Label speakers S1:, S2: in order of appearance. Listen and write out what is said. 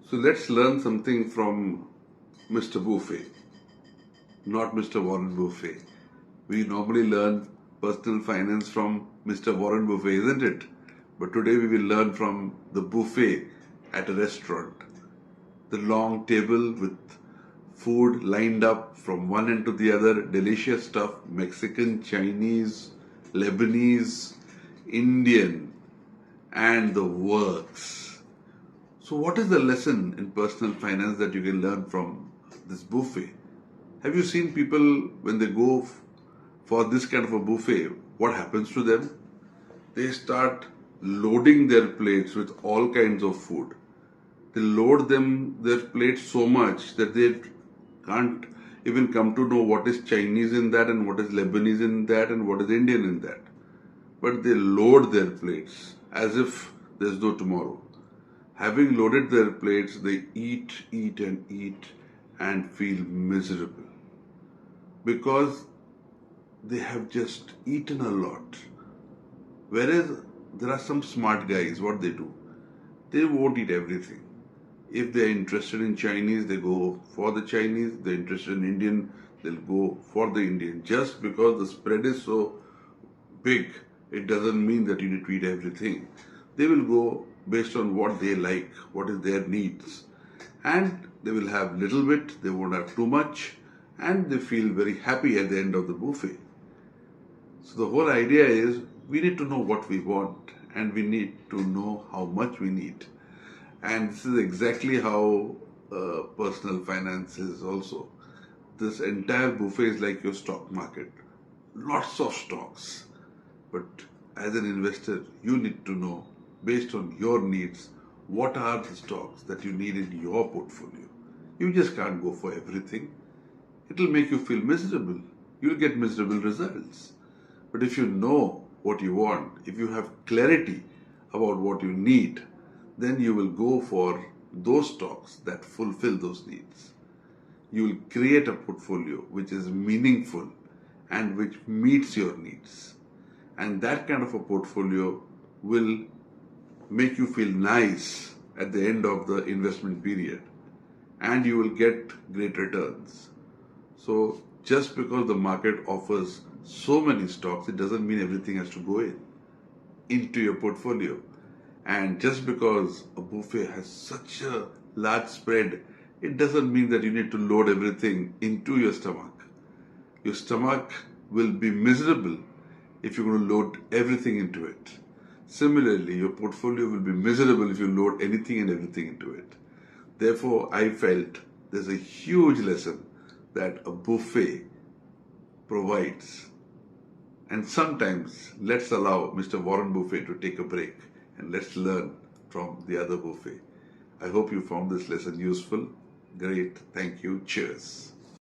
S1: So let's learn something from Mr. Buffet, not Mr. Warren Buffet. We normally learn personal finance from Mr. Warren Buffet, isn't it? But today we will learn from the buffet at a restaurant. The long table with food lined up from one end to the other, delicious stuff, Mexican, Chinese, Lebanese, Indian, and the works. So what is the lesson in personal finance that you can learn from this buffet? Have you seen people when they go for this kind of a buffet, what happens to them? They start loading their plates with all kinds of food. They load their plates so much that they can't even come to know what is Chinese in that and what is Lebanese in that and what is Indian in that. But they load their plates as if there's no tomorrow. Having loaded their plates, they eat and feel miserable because they have just eaten a lot. Whereas there are some smart guys, what they do? They won't eat everything. If they're interested in Chinese, they go for the Chinese. They're interested in Indian, they'll go for the Indian. Just because the spread is so big, it doesn't mean that you need to eat everything. They will go based on what they like, what is their needs. And they will have little bit, they won't have too much, and they feel very happy at the end of the buffet. So the whole idea is we need to know what we want and we need to know how much we need. And this is exactly how personal finance is also. This entire buffet is like your stock market. Lots of stocks. But as an investor, you need to know, based on your needs, what are the stocks that you need in your portfolio. You just can't go for everything. It will make you feel miserable. You'll get miserable results. But if you know what you want, if you have clarity about what you need, then you will go for those stocks that fulfill those needs. You will create a portfolio which is meaningful and which meets your needs. And that kind of a portfolio will make you feel nice at the end of the investment period. And you will get great returns. So just because the market offers so many stocks, it doesn't mean everything has to go into your portfolio. And just because a buffet has such a large spread, it doesn't mean that you need to load everything into your stomach. Your stomach will be miserable if you're going to load everything into it. Similarly, your portfolio will be miserable if you load anything and everything into it. Therefore, I felt there's a huge lesson that a buffet provides. And sometimes let's allow Mr. Warren Buffet to take a break and let's learn from the other buffet. I hope you found this lesson useful. Great. Thank you. Cheers.